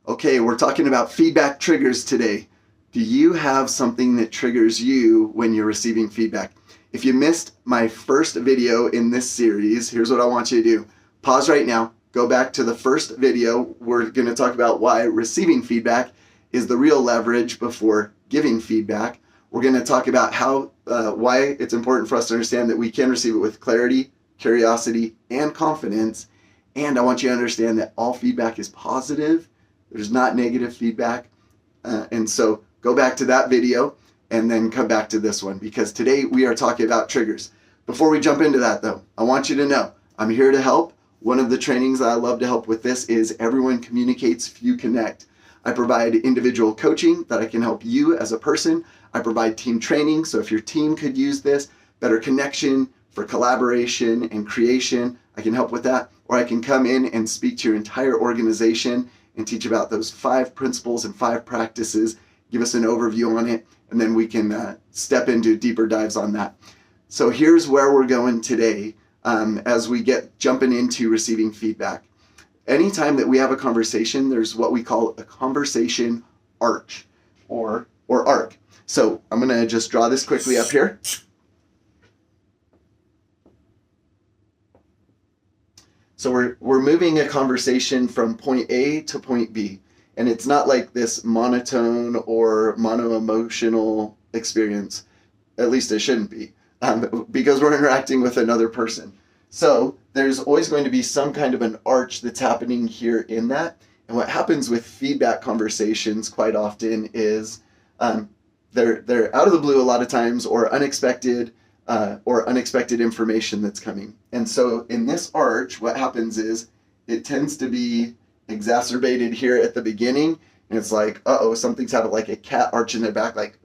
Okay, we're talking about feedback triggers today. Do you have something that triggers you when you're receiving feedback? If you missed my first video in this series, here's what I want you to do. Pause right now, go back to the first video. We're going to talk about why receiving feedback is the real leverage before giving feedback. We're going to talk about why it's important for us to understand that we can receive it with clarity, curiosity, and confidence. And I want you to understand that all feedback is positive. There's not negative feedback. And so go back to that video and then come back to this one, because today we are talking about triggers. Before we jump into that though, I want you to know I'm here to help. One of the trainings that I love to help with this is Everyone Communicates, Few Connect. I provide individual coaching that I can help you as a person. I provide team training, so if your team could use this, better connection for collaboration and creation, I can help with that. Or I can come in and speak to your entire organization and teach about those 5 principles and 5 practices, give us an overview on it, and then we can step into deeper dives on that. So here's where we're going today as we get jumping into receiving feedback. Anytime that we have a conversation, there's what we call a conversation arch or arc. So I'm going to just draw this quickly up here. So we're moving a conversation from point A to point B. And it's not like this monotone or mono-emotional experience. At least it shouldn't be, because we're interacting with another person. So there's always going to be some kind of an arch that's happening here in that. And what happens with feedback conversations quite often is they're out of the blue a lot of times, or unexpected information that's coming. And so in this arch, what happens is it tends to be exacerbated here at the beginning, and it's like, something's happened, like a cat arching their back, like,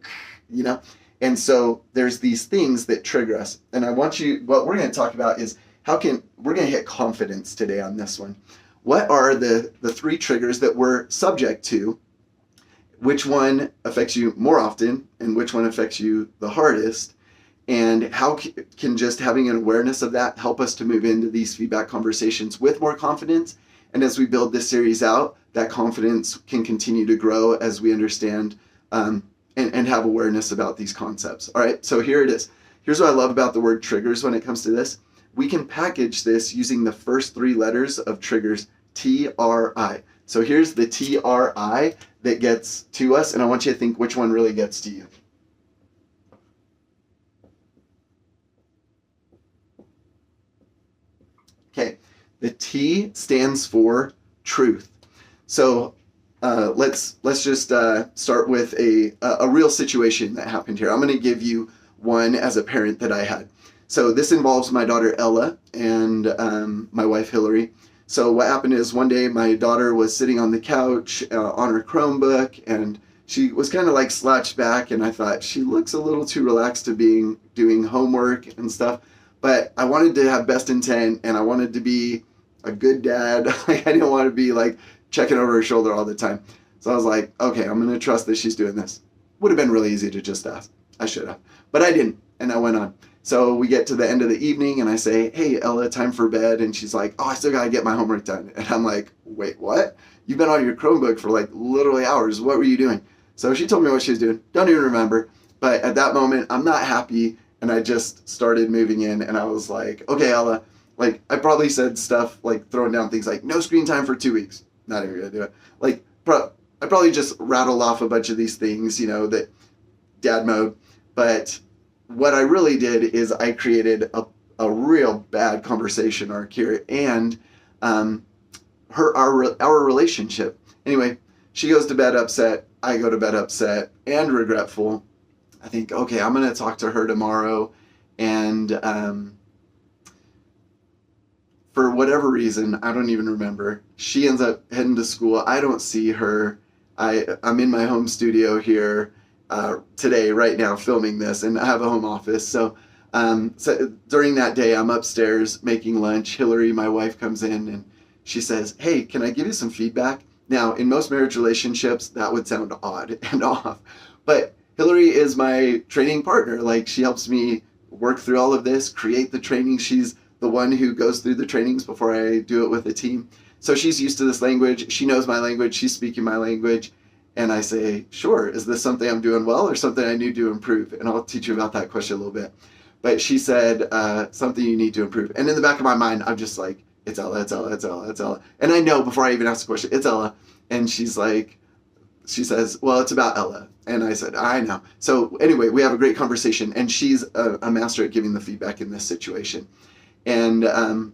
and so there's these things that trigger us. And what we're going to talk about is we're going to hit confidence today on this one. What are the 3 triggers that we're subject to? Which one affects you more often, and which one affects you the hardest? And how can just having an awareness of that help us to move into these feedback conversations with more confidence? And as we build this series out, that confidence can continue to grow as we understand and have awareness about these concepts. All right, so here it is. Here's what I love about the word triggers when it comes to this. We can package this using the first 3 letters of triggers, T.R.I. So here's the T.R.I. that gets to us, and I want you to think which one really gets to you. Okay, the T stands for truth. So let's just start with a real situation that happened here. I'm going to give you one as a parent that I had. So this involves my daughter Ella and my wife Hillary. So what happened is one day my daughter was sitting on the couch on her Chromebook, and she was kind of like slouched back, and I thought she looks a little too relaxed to be doing homework and stuff. But I wanted to have best intent, and I wanted to be a good dad. I didn't want to be like checking over her shoulder all the time. So I was like, okay, I'm going to trust that she's doing this. Would have been really easy to just ask. I should have. But I didn't, and I went on. So we get to the end of the evening, and I say, hey, Ella, time for bed. And she's like, I still got to get my homework done. And I'm like, wait, what? You've been on your Chromebook for like literally hours. What were you doing? So she told me what she was doing. Don't even remember. But at that moment, I'm not happy. And I just started moving in, and I was like, okay, Ella, like I probably said stuff like throwing down things like no screen time for 2 weeks. Not even gonna do it. Like I probably just rattled off a bunch of these things, that dad mode. But what I really did is I created a real bad conversation arc here, and our relationship. Anyway, she goes to bed upset. I go to bed upset and regretful. I think, okay, I'm going to talk to her tomorrow, and for whatever reason, I don't even remember, she ends up heading to school. I don't see her. I'm in my home studio here today, right now, filming this, and I have a home office. So during that day, I'm upstairs making lunch. Hillary, my wife, comes in, and she says, hey, can I give you some feedback? Now, in most marriage relationships, that would sound odd and off, but Hillary is my training partner. Like, she helps me work through all of this, create the training. She's the one who goes through the trainings before I do it with the team. So she's used to this language. She knows my language. She's speaking my language. And I say, sure, is this something I'm doing well or something I need to improve? And I'll teach you about that question a little bit. But she said, something you need to improve. And in the back of my mind, I'm just like, it's Ella, it's Ella, it's Ella, it's Ella. And I know before I even ask the question, it's Ella. And she says, well, it's about Ella. And I said, I know. So anyway, we have a great conversation. And she's a master at giving the feedback in this situation. And, and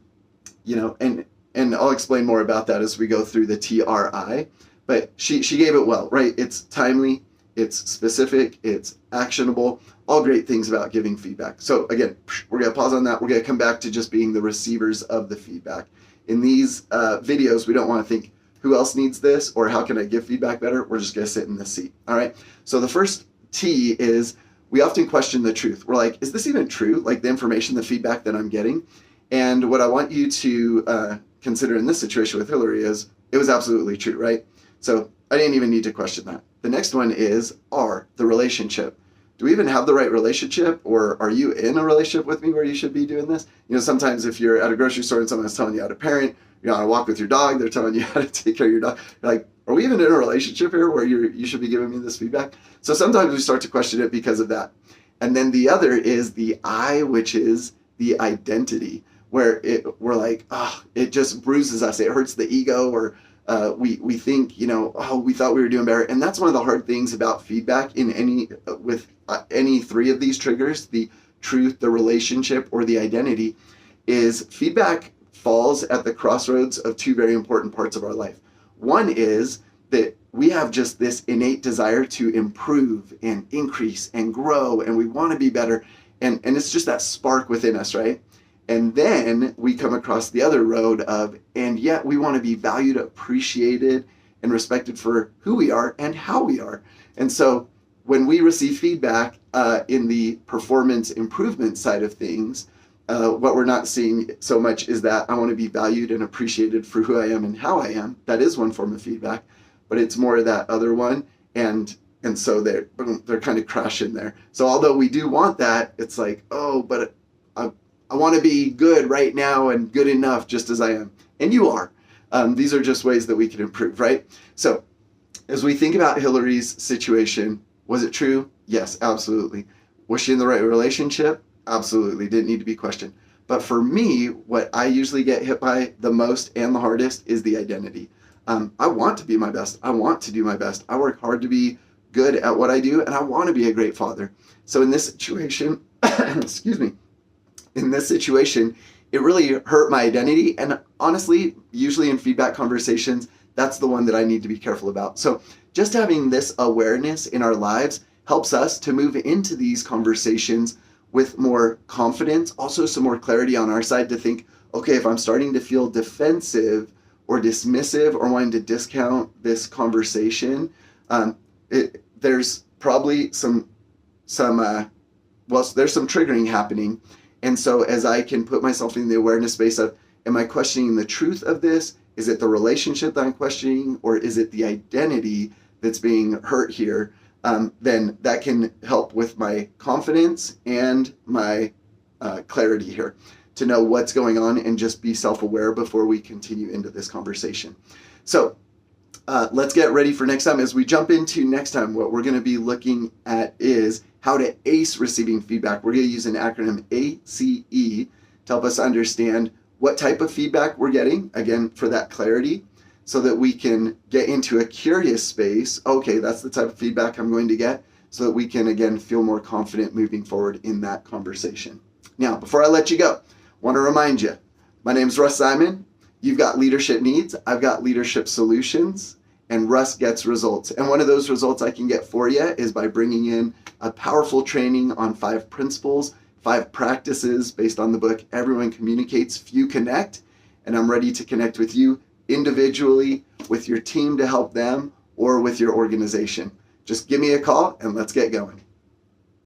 I'll explain more about that as we go through the T.R.I. But she gave it well, right? It's timely, it's specific, it's actionable, all great things about giving feedback. So again, we're going to pause on that. We're going to come back to just being the receivers of the feedback. In these videos, we don't want to think, who else needs this or how can I give feedback better? We're just going to sit in this seat. All right. So the first T is we often question the truth. We're like, is this even true? Like the information, the feedback that I'm getting? And what I want you to consider in this situation with Hillary is it was absolutely true, right? So I didn't even need to question that. The next one is R, the relationship. Do we even have the right relationship, or are you in a relationship with me where you should be doing this? Sometimes if you're at a grocery store and someone's telling you how to parent, you're on a walk with your dog, they're telling you how to take care of your dog. You're like, are we even in a relationship here where you should be giving me this feedback? So sometimes we start to question it because of that. And then the other is the I, which is the identity, where we're like, it just bruises us. It hurts the ego, or we think, we thought we were doing better. And that's one of the hard things about feedback with any three of these triggers, the truth, the relationship, or the identity, is feedback falls at the crossroads of two very important parts of our life. One is that we have just this innate desire to improve and increase and grow, and we want to be better. And it's just that spark within us, right? And then we come across the other road of, and yet we want to be valued, appreciated, and respected for who we are and how we are. And so when we receive feedback in the performance improvement side of things, what we're not seeing so much is that I want to be valued and appreciated for who I am and how I am. That is one form of feedback, but it's more of that other one. And so they're kind of crashing there. So although we do want that, it's like, but I want to be good right now and good enough just as I am. And you are. These are just ways that we can improve, right? So as we think about Hillary's situation, was it true? Yes, absolutely. Was she in the right relationship? Absolutely. Didn't need to be questioned. But for me, what I usually get hit by the most and the hardest is the identity. I want to be my best. I want to do my best. I work hard to be good at what I do, and I want to be a great father. So in this situation, excuse me, in this situation, it really hurt my identity. And honestly, usually in feedback conversations, that's the one that I need to be careful about. So just having this awareness in our lives helps us to move into these conversations with more confidence, also some more clarity on our side to think, okay, if I'm starting to feel defensive or dismissive or wanting to discount this conversation, there's probably there's some triggering happening. And so as I can put myself in the awareness space of, am I questioning the truth of this? Is it the relationship that I'm questioning, or is it the identity that's being hurt here? Then that can help with my confidence and my clarity here to know what's going on and just be self-aware before we continue into this conversation. So let's get ready for next time. As we jump into next time, what we're going to be looking at is how to ace receiving feedback. We're going to use an acronym ACE to help us understand what type of feedback we're getting, again, for that clarity, so that we can get into a curious space. Okay, that's the type of feedback I'm going to get, so that we can, again, feel more confident moving forward in that conversation. Now, before I let you go, I want to remind you, my name's Russ Simon. You've got leadership needs. I've got leadership solutions, and Russ gets results. And one of those results I can get for you is by bringing in a powerful training on 5 principles, 5 practices based on the book Everyone Communicates, Few Connect. And I'm ready to connect with you individually, with your team to help them, or with your organization. Just give me a call and let's get going.